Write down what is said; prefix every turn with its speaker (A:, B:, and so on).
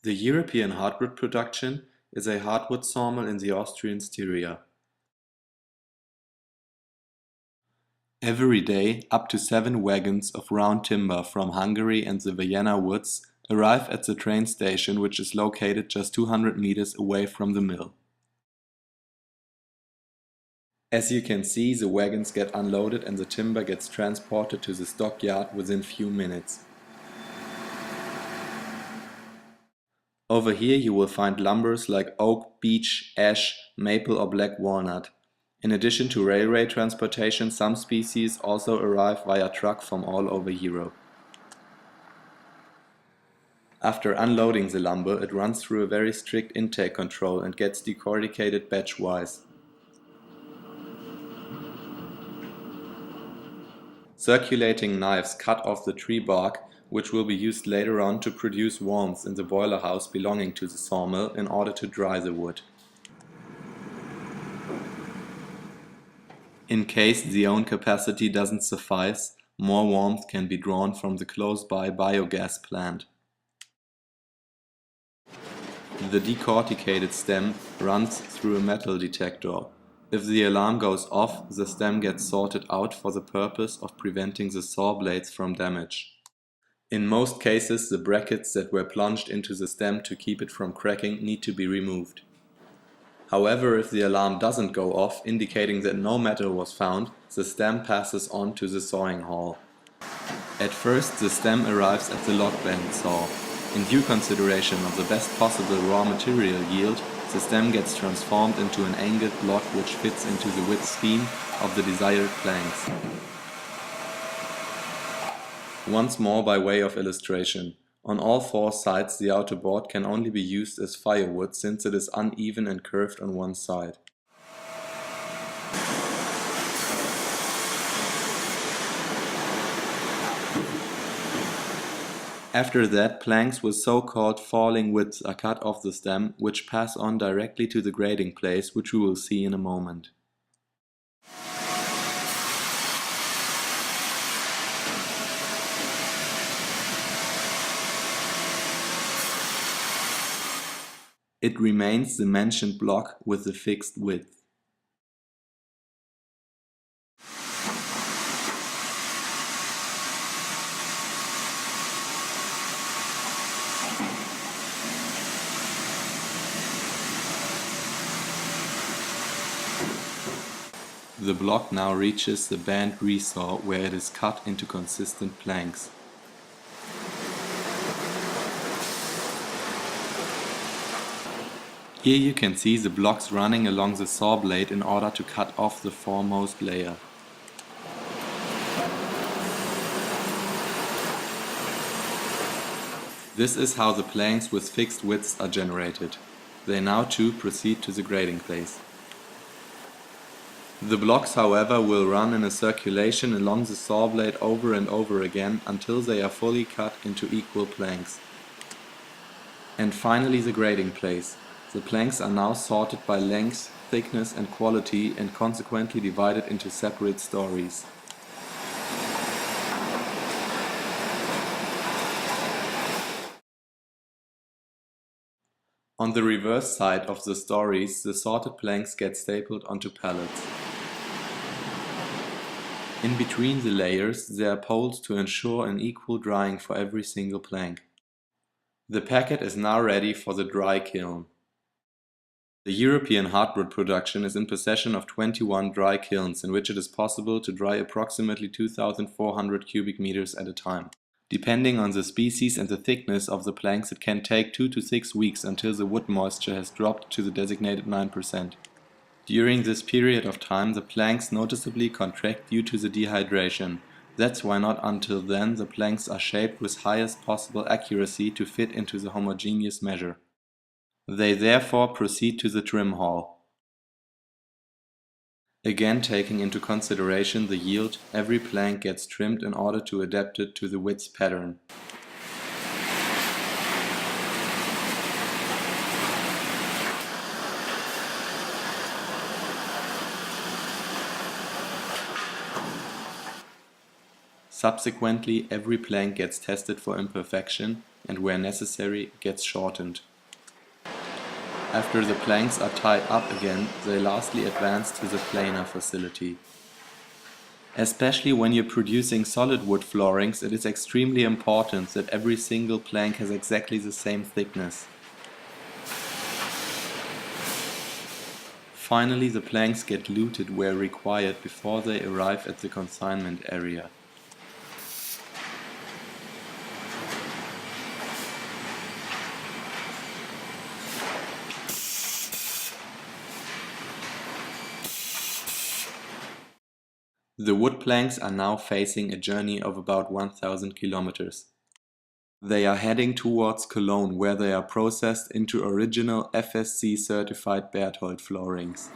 A: The European hardwood production is a hardwood sawmill in the Austrian Styria. Every day, up to 7 wagons of round timber from Hungary and the Vienna woods arrive at the train station, which is located just 200 meters away from the mill. As you can see, the wagons get unloaded and the timber gets transported to the stockyard within few minutes. Over here you will find lumbers like oak, beech, ash, maple or black walnut. In addition to railway transportation, some species also arrive via truck from all over Europe. After unloading the lumber, it runs through a very strict intake control and gets decorticated batch-wise. Circulating knives cut off the tree bark, which will be used later on to produce warmth in the boiler house belonging to the sawmill in order to dry the wood. In case the own capacity doesn't suffice, more warmth can be drawn from the close-by biogas plant. The decorticated stem runs through a metal detector. If the alarm goes off, the stem gets sorted out for the purpose of preventing the saw blades from damage. In most cases, the brackets that were plunged into the stem to keep it from cracking need to be removed. However, if the alarm doesn't go off, indicating that no metal was found, the stem passes on to the sawing hall. At first, the stem arrives at the log bend saw. In due consideration of the best possible raw material yield, the stem gets transformed into an angled block which fits into the width scheme of the desired planks. Once more by way of illustration. On all 4 sides the outer board can only be used as firewood since it is uneven and curved on one side. After that, planks with so-called falling widths are cut off the stem, which pass on directly to the grading place, which we will see in a moment. It remains the mentioned block with the fixed width. The block now reaches the band resaw where it is cut into consistent planks. Here you can see the blocks running along the saw blade in order to cut off the foremost layer. This is how the planks with fixed widths are generated. They now too proceed to the grading place. The blocks, however, will run in a circulation along the saw blade over and over again until they are fully cut into equal planks. And finally the grading place. The planks are now sorted by length, thickness and quality and consequently divided into separate stories. On the reverse side of the stories, the sorted planks get stapled onto pallets. In between the layers, there are poles to ensure an equal drying for every single plank. The packet is now ready for the dry kiln. The European hardwood production is in possession of 21 dry kilns in which it is possible to dry approximately 2,400 cubic meters at a time. Depending on the species and the thickness of the planks, it can take 2 to 6 weeks until the wood moisture has dropped to the designated 9%. During this period of time, the planks noticeably contract due to the dehydration. That's why not until then the planks are shaped with highest possible accuracy to fit into the homogeneous measure. They therefore proceed to the trim hall. Again, taking into consideration the yield, every plank gets trimmed in order to adapt it to the width pattern. Subsequently, every plank gets tested for imperfection and where necessary gets shortened. After the planks are tied up again, they lastly advance to the planer facility. Especially when you're producing solid wood floorings, it is extremely important that every single plank has exactly the same thickness. Finally, the planks get luted where required before they arrive at the consignment area. The wood planks are now facing a journey of about 1000 kilometers. They are heading towards Cologne, where they are processed into original FSC certified Berthold floorings.